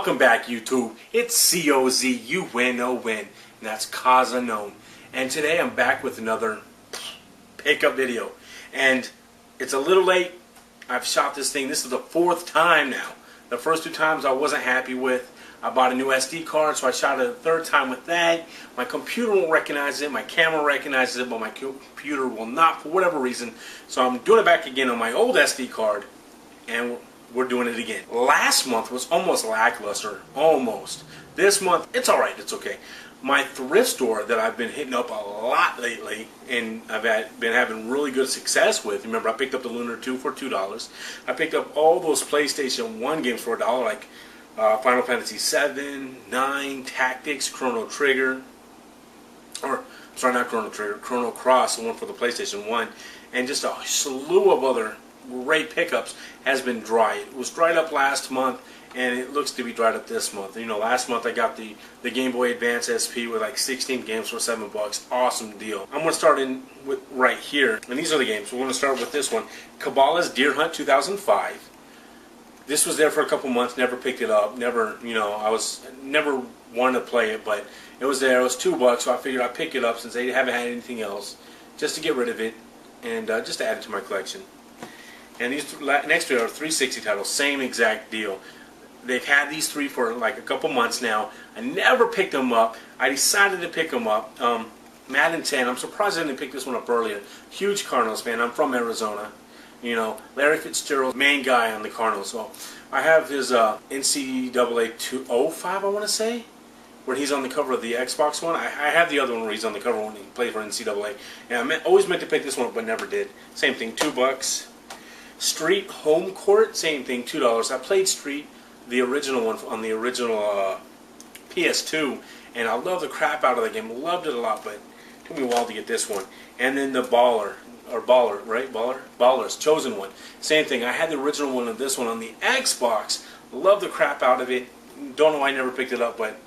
Welcome back, YouTube. It's COZUNON, and that's cozunon. And today I'm back with another pickup video. And it's a little late. I've shot this thing. This is the fourth time now. The first two times I wasn't happy with. I bought a new SD card, so I shot it a third time with that. My computer won't recognize it. My camera recognizes it, but my computer will not for whatever reason. So I'm doing it back again on my old SD card, and we're doing it again. Last month was almost lackluster. Almost. This month, it's alright. It's okay. My thrift store that I've been hitting up a lot lately, and I've been having really good success with. Remember, I picked up the Lunar 2 for $2. I picked up all those PlayStation 1 games for $1, like Final Fantasy 7, 9, Tactics, Chrono Trigger, or sorry, not Chrono Trigger, Chrono Cross, the one for the PlayStation 1, and just a slew of other great pickups. Has been dry. It was dried up last month, and it looks to be dried up this month. You know, last month I got the Game Boy Advance SP with like 16 games for $7. Awesome deal. I'm going to start in with right here, and these are the games. We're going to start with this one, Cabela's Deer Hunt 2005. This was there for a couple months. Never picked it up. Never, you know, I was never wanted to play it, but it was there. It was $2, so I figured I'd pick it up since they haven't had anything else, just to get rid of it and just to add it to my collection. And these next three are 360 titles, same exact deal. They've had these three for like a couple months now. I never picked them up. I decided to pick them up. Madden 10, I'm surprised I didn't pick this one up earlier. Huge Cardinals fan. I'm from Arizona. You know, Larry Fitzgerald, main guy on the Cardinals. So I have his NCAA 205, I want to say, where he's on the cover of the Xbox one. I have the other one where he's on the cover when he played for NCAA. And I always meant to pick this one up, but never did. Same thing, $2. Street Home Court, same thing, $2. I played Street, the original one, on the original PS2, and I love the crap out of the game. Loved it a lot, but it took me a while to get this one. And then the Baller, right? Baller's Chosen one. Same thing. I had the original one of this one on the Xbox. Love the crap out of it. Don't know why I never picked it up, but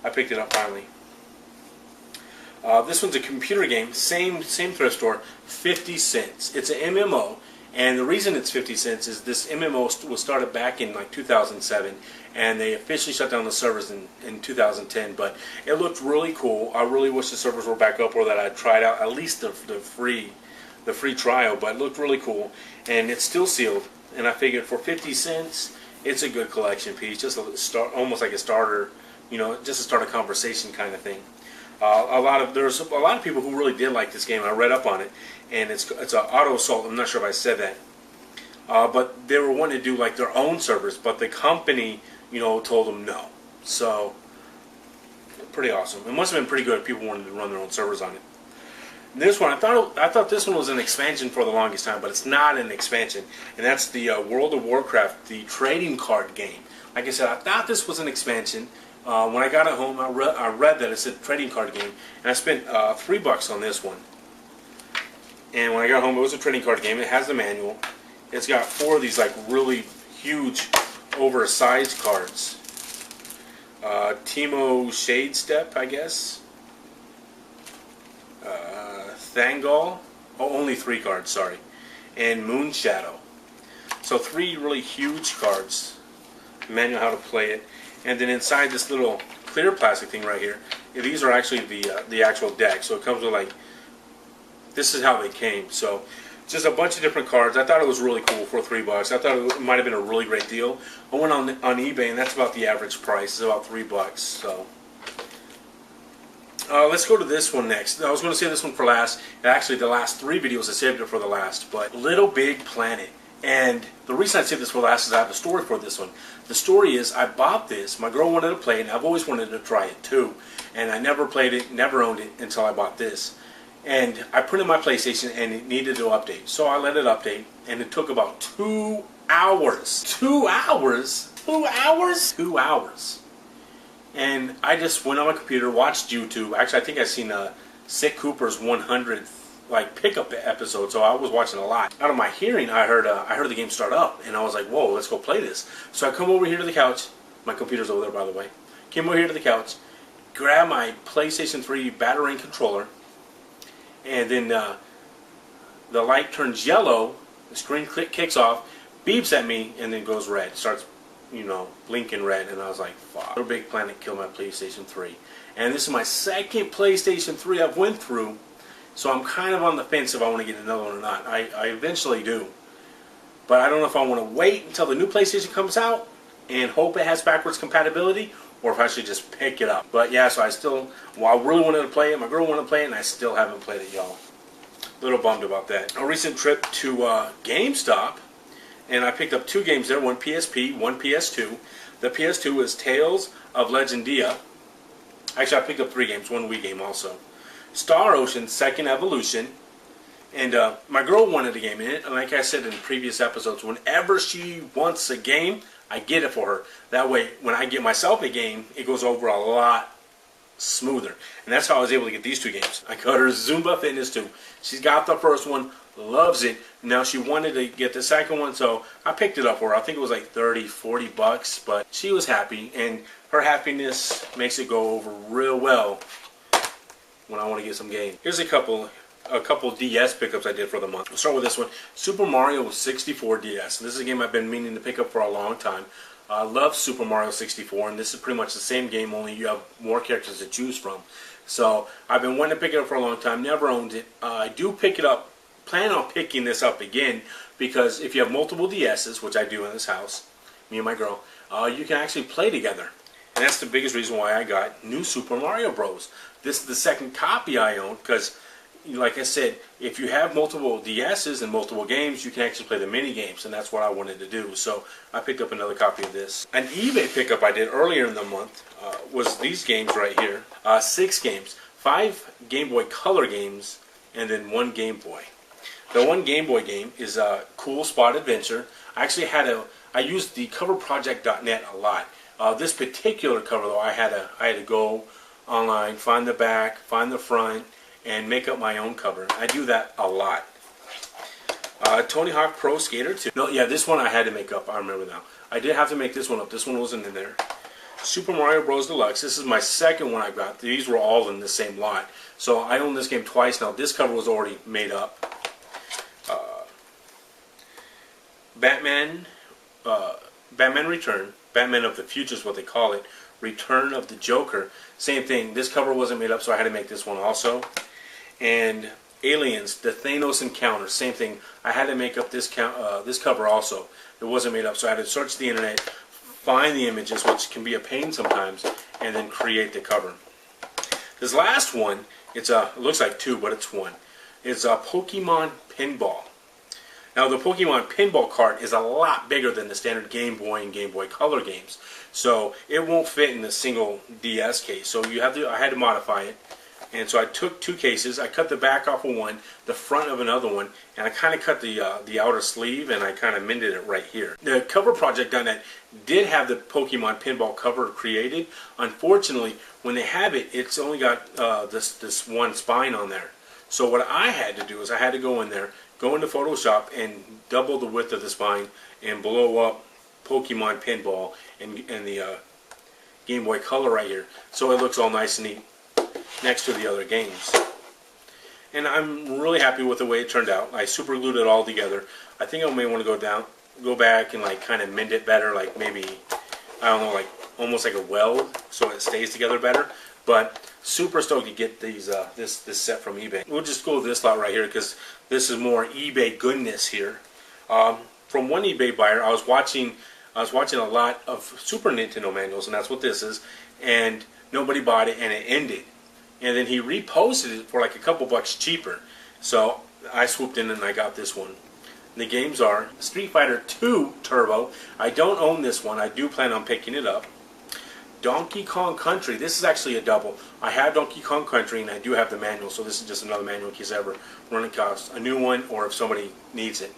I picked it up finally. This one's a computer game. Same thrift store. 50 cents. It's an MMO. And the reason it's 50 cents is this MMO was started back in like 2007, and they officially shut down the servers in 2010. But it looked really cool. I really wish the servers were back up, or that I'd tried out at least the free trial. But it looked really cool, and it's still sealed. And I figured for 50 cents, it's a good collection piece, just a start, almost like a starter, you know, just to start a conversation kind of thing. There's a lot of people who really did like this game. I read up on it, and it's an auto assault. I'm not sure if I said that, but they were wanting to do like their own servers, but the company, you know, told them no. So pretty awesome. It must have been pretty good if people wanted to run their own servers on it. And this one, I thought this one was an expansion for the longest time, but it's not an expansion, and that's the World of Warcraft, the trading card game. Like I said, I thought this was an expansion. When I got it home, I read that it's a trading card game, and I spent $3 on this one. And when I got home, it was a trading card game. It has the manual. It's got 4 of these like really huge, oversized cards. Timo Shade Step, I guess. Thangal. Oh, only 3 cards, sorry. And Moon Shadow. So 3 really huge cards. Manual how to play it. And then inside this little clear plastic thing right here, these are actually the actual deck. So it comes with like, this is how they came. So just a bunch of different cards. I thought it was really cool for $3. I thought it might have been a really great deal. I went on eBay, and that's about the average price. It's about $3. So let's go to this one next. I was going to say this one for last. Actually, the last 3 videos I saved it for the last. But Little Big Planet. And the reason I saved this for last is I have a story for this one. The story is I bought this. My girl wanted to play it, and I've always wanted to try it too. And I never played it, never owned it until I bought this. And I put in my PlayStation, and it needed to update. So I let it update, and it took about 2 hours. 2 hours? 2 hours? 2 hours. And I just went on my computer, watched YouTube. Actually, I think I've seen Sick Cooper's 100th like pickup episode, so I was watching a lot. Out of my hearing, I heard the game start up, and I was like, whoa, let's go play this. So I come over here to the couch. My computer's over there, by the way. Came over here to the couch, grab my PlayStation 3 Batarang controller, and then the light turns yellow, the screen kicks off, beeps at me, and then goes red. Starts you know, blinking red, and I was like, fuck. Little Big Planet killed my PlayStation 3. And this is my second PlayStation 3 I've went through, so I'm kind of on the fence if I want to get another one or not. I eventually do. But I don't know if I want to wait until the new PlayStation comes out and hope it has backwards compatibility, or if I should just pick it up. But yeah, so I really wanted to play it, my girl wanted to play it, and I still haven't played it, y'all. A little bummed about that. A recent trip to GameStop, and I picked up 2 games there, one PSP, one PS2. The PS2 is Tales of Legendia. Actually, I picked up 3 games, one Wii game also. Star Ocean Second Evolution. And my girl wanted a game in it, and like I said in previous episodes, whenever she wants a game, I get it for her. That way, when I get myself a game, it goes over a lot smoother. And that's how I was able to get these 2 games. I got her Zumba Fitness 2. She's got the first one, loves it. Now she wanted to get the second one, so I picked it up for her. I think it was like 30, 40 bucks, but she was happy, and her happiness makes it go over real well when I want to get some games. Here's a couple DS pickups I did for the month. We'll start with this one, Super Mario 64 DS. This is a game I've been meaning to pick up for a long time. I love Super Mario 64, and this is pretty much the same game, only you have more characters to choose from. So I've been wanting to pick it up for a long time, never owned it. I do pick it up, plan on picking this up again, because if you have multiple DSs, which I do in this house, me and my girl, you can actually play together. And that's the biggest reason why I got New Super Mario Bros. This is the second copy I own, because like I said, if you have multiple DSs and multiple games, you can actually play the mini games, and that's what I wanted to do. So I picked up another copy of this. An eBay pickup I did earlier in the month was these games right here. 6 games, 5 Game Boy Color games, and then 1 Game Boy. The 1 Game Boy game is Cool Spot Adventure. I used the coverproject.net a lot. This particular cover though, I had to go online, find the back, find the front, and make up my own cover. I do that a lot. Tony Hawk Pro Skater 2. No, yeah, this one I had to make up. I remember now. I did have to make this one up. This one wasn't in there. Super Mario Bros. Deluxe. This is my second one I got. These were all in the same lot. So I own this game twice now. This cover was already made up. Batman Return. Batman of the Future is what they call it. Return of the Joker. Same thing. This cover wasn't made up, so I had to make this one also. And Aliens, the Thanos Encounter, same thing. I had to make up this cover also. It wasn't made up, so I had to search the internet, find the images, which can be a pain sometimes, and then create the cover. This last one, it looks like 2, but it's 1. It's Pokemon Pinball. Now the Pokemon Pinball cart is a lot bigger than the standard Game Boy and Game Boy Color games, so it won't fit in a single DS case. So I had to modify it. And so I took 2 cases, I cut the back off of one, the front of another one, and I kind of cut the outer sleeve, and I kind of mended it right here. The cover project.net did have the Pokemon Pinball cover created. Unfortunately, when they have it, it's only got this one spine on there. So what I had to do is I had to go in there, go into Photoshop, and double the width of the spine, and blow up Pokemon Pinball and the Game Boy Color right here. So it looks all nice and neat next to the other games. And I'm really happy with the way it turned out. I super glued it all together. I think I may want to go back and like kind of mend it better, like maybe, I don't know, like almost like a weld so it stays together better. But super stoked to get these this set from eBay. We'll just go with this lot right here because this is more eBay goodness here. From one eBay buyer, I was watching a lot of Super Nintendo manuals, and that's what this is, and nobody bought it, and it ended. And then he reposted it for like a couple bucks cheaper. So I swooped in and I got this one. And the games are Street Fighter 2 Turbo. I don't own this one. I do plan on picking it up. Donkey Kong Country. This is actually a double. I have Donkey Kong Country and I do have the manual. So this is just another manual in case I ever run across a new one or if somebody needs it.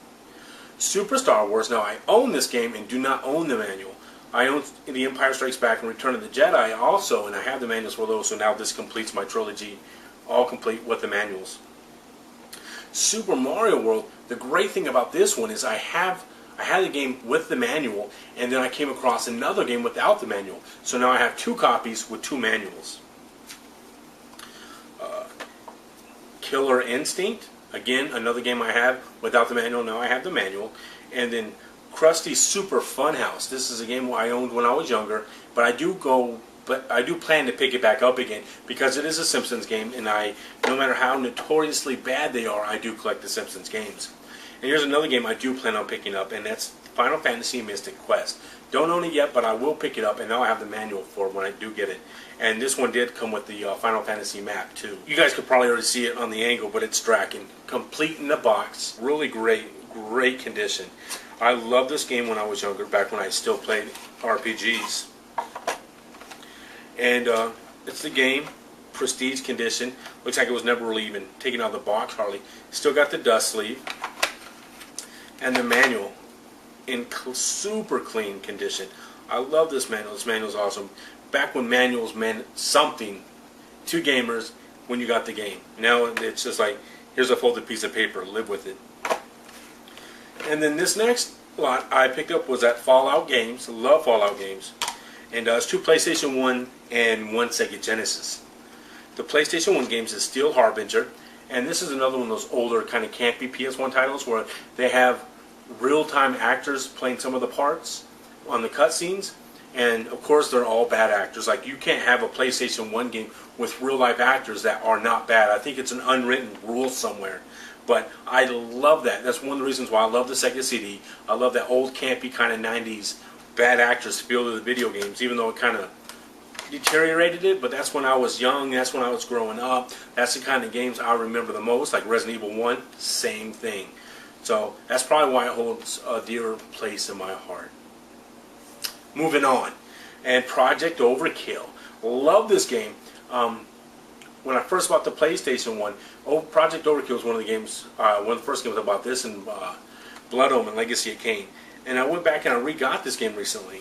Super Star Wars. Now I own this game and do not own the manual. I own The Empire Strikes Back and Return of the Jedi also, and I have the manuals for those, so now this completes my trilogy, all complete with the manuals. Super Mario World, the great thing about this one is I had the game with the manual, and then I came across another game without the manual. So now I have 2 copies with 2 manuals. Killer Instinct, again, another game I have without the manual, now I have the manual. And then Krusty's Super Funhouse. This is a game I owned when I was younger, but I do plan to pick it back up again because it is a Simpsons game, and no matter how notoriously bad they are, I do collect the Simpsons games. And here's another game I do plan on picking up, and that's Final Fantasy Mystic Quest. Don't own it yet, but I will pick it up, and now I have the manual for it when I do get it. And this one did come with the Final Fantasy map, too. You guys could probably already see it on the angle, but it's Draken. Complete in the box. Really great condition. I loved this game when I was younger, back when I still played RPGs. And it's the game, prestige condition. Looks like it was never really even taken out of the box, hardly. Still got the dust sleeve. And the manual in super clean condition. I love this manual. This manual is awesome. Back when manuals meant something to gamers when you got the game. Now it's just like, here's a folded piece of paper, live with it. And then this next lot I picked up was at Fallout Games. Love Fallout Games. And it's 2 PlayStation 1 and 1 Sega Genesis. The PlayStation 1 games is Steel Harbinger. And this is another one of those older kind of campy PS1 titles where they have real-time actors playing some of the parts on the cutscenes. And of course they're all bad actors. Like, you can't have a PlayStation 1 game with real-life actors that are not bad. I think it's an unwritten rule somewhere. But I love that. That's one of the reasons why I love the Sega CD. I love that old campy kind of 90s bad actors feel to the video games, even though it kind of deteriorated it. But that's when I was young. That's when I was growing up. That's the kind of games I remember the most, like Resident Evil 1, same thing. So that's probably why it holds a dear place in my heart. Moving on. And Project Overkill. Love this game. When I first bought the PlayStation 1, Project Overkill was one of the games, one of the first games I bought this, and Blood Omen, Legacy of Kain. And I went back and I re-got this game recently,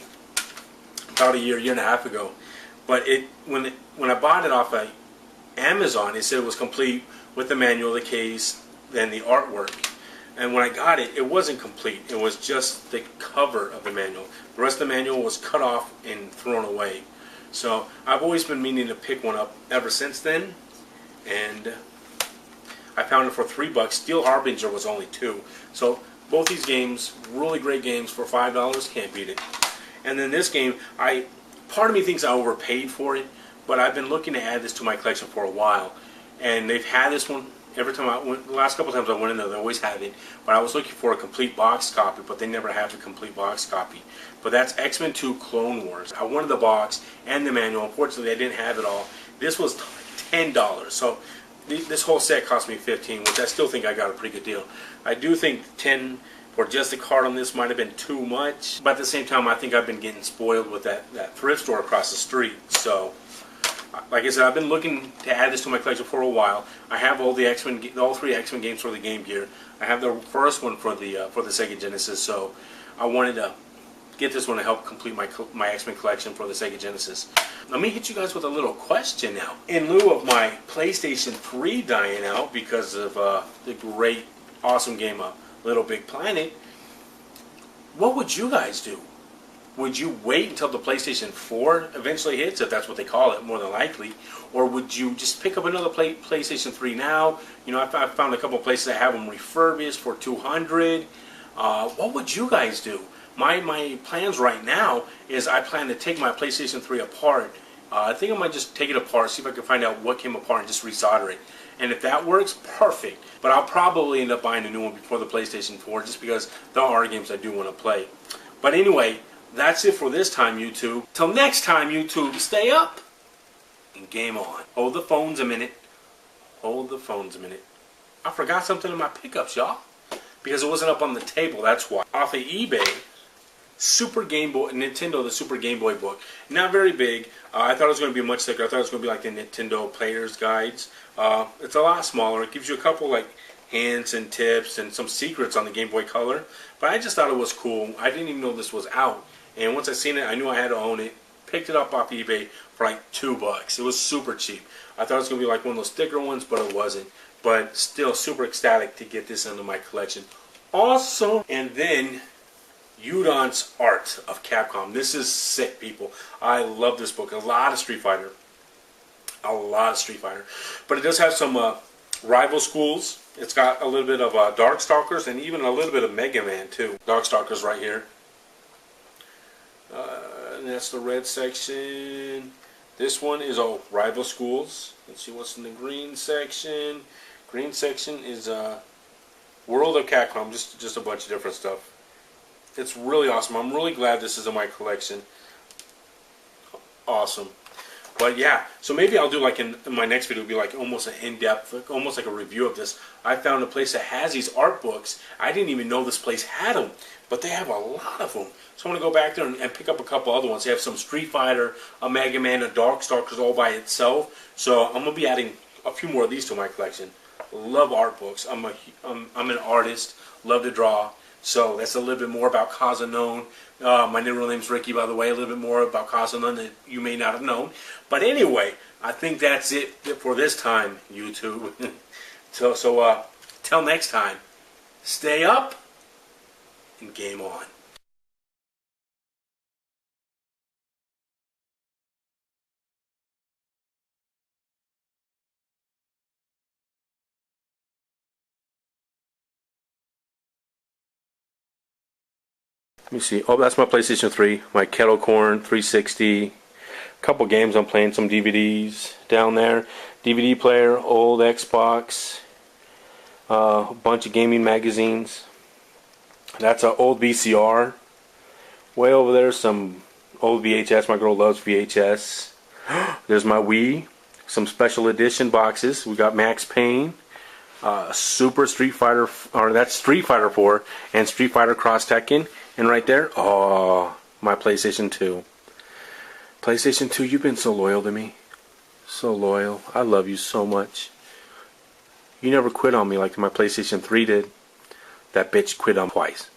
about a year and a half ago. But when I bought it off of Amazon, it said it was complete with the manual, the case, and the artwork. And when I got it, it wasn't complete. It was just the cover of the manual. The rest of the manual was cut off and thrown away. So I've always been meaning to pick one up ever since then. And I found it for $3. Steel Harbinger was only $2. So both these games, really great games for $5. Can't beat it. And then this game, part of me thinks I overpaid for it, but I've been looking to add this to my collection for a while. And they've had this one. Every time the last couple times I went in there, they always had it. But I was looking for a complete box copy, but they never have the complete box copy. But that's X-Men 2 Clone Wars. I wanted the box and the manual. Unfortunately, I didn't have it all. This was $10. So this whole set cost me $15, which I still think I got a pretty good deal. I do think $10 for just the card on this might have been too much. But at the same time, I think I've been getting spoiled with that thrift store across the street. So, like I said, I've been looking to add this to my collection for a while. I have all 3 X-Men games for the Game Gear. I have the first one for the Sega Genesis. So I wanted to get this one to help complete my X-Men collection for the Sega Genesis. Let me hit you guys with a little question now. In lieu of my PlayStation 3 dying out because of the great, awesome game Little Big Planet, what would you guys do? Would you wait until the PlayStation 4 eventually hits, if that's what they call it, more than likely? Or would you just pick up another PlayStation 3 now? You know, I found a couple places that have them refurbished for $200. What would you guys do? My plans right now is I plan to take my PlayStation 3 apart. I think I might just take it apart, see if I can find out what came apart and just resolder it. And if that works, perfect. But I'll probably end up buying a new one before the PlayStation 4 just because there are games I do want to play. But anyway, that's it for this time, YouTube. Till next time, YouTube, stay up and game on. Hold the phones a minute. Hold the phones a minute. I forgot something in my pickups, y'all. Because it wasn't up on the table, that's why. Off of eBay, Super Game Boy, Nintendo, the Super Game Boy book. Not very big. I thought it was going to be much thicker. I thought it was going to be like the Nintendo Player's Guides. It's a lot smaller. It gives you a couple like hints and tips and some secrets on the Game Boy Color. But I just thought it was cool. I didn't even know this was out. And once I seen it, I knew I had to own it. Picked it up off eBay for like $2. It was super cheap. I thought it was going to be like one of those thicker ones, but it wasn't. But still super ecstatic to get this into my collection. Awesome. And then Udon's Art of Capcom. This is sick, people. I love this book. A lot of Street Fighter. A lot of Street Fighter. But it does have some rival schools It's got a little bit of Darkstalkers and even a little bit of Mega Man too. Darkstalkers right here. And that's the red section. This one is Rival Schools. Let's see what's in the green section. Green section is World of Capcom. Just a bunch of different stuff. It's really awesome. I'm really glad this is in my collection. Awesome. But yeah, so maybe I'll do like in my next video, be like almost an in-depth, almost like a review of this. I found a place that has these art books. I didn't even know this place had them, but they have a lot of them. So I'm going to go back there and pick up a couple other ones. They have some Street Fighter, a Mega Man, a Darkstalkers all by itself. So I'm going to be adding a few more of these to my collection. Love art books. I'm an artist. Love to draw. So that's a little bit more about cozunon. My real name's Ricky, by the way. A little bit more about cozunon that you may not have known. But anyway, I think that's it for this time, YouTube. so till next time, stay up and game on. Let me see. Oh, that's my PlayStation 3. My Kettle Corn 360. Couple games I'm playing. Some DVDs down there. DVD player, old Xbox. A bunch of gaming magazines. That's an old VCR. Way over there, some old VHS. My girl loves VHS. There's my Wii. Some special edition boxes. We got Max Payne. Super Street Fighter, or that's Street Fighter 4 and Street Fighter Cross Tekken. And right there, oh, my PlayStation 2. PlayStation 2, you've been so loyal to me. So loyal. I love you so much. You never quit on me like my PlayStation 3 did. That bitch quit on twice.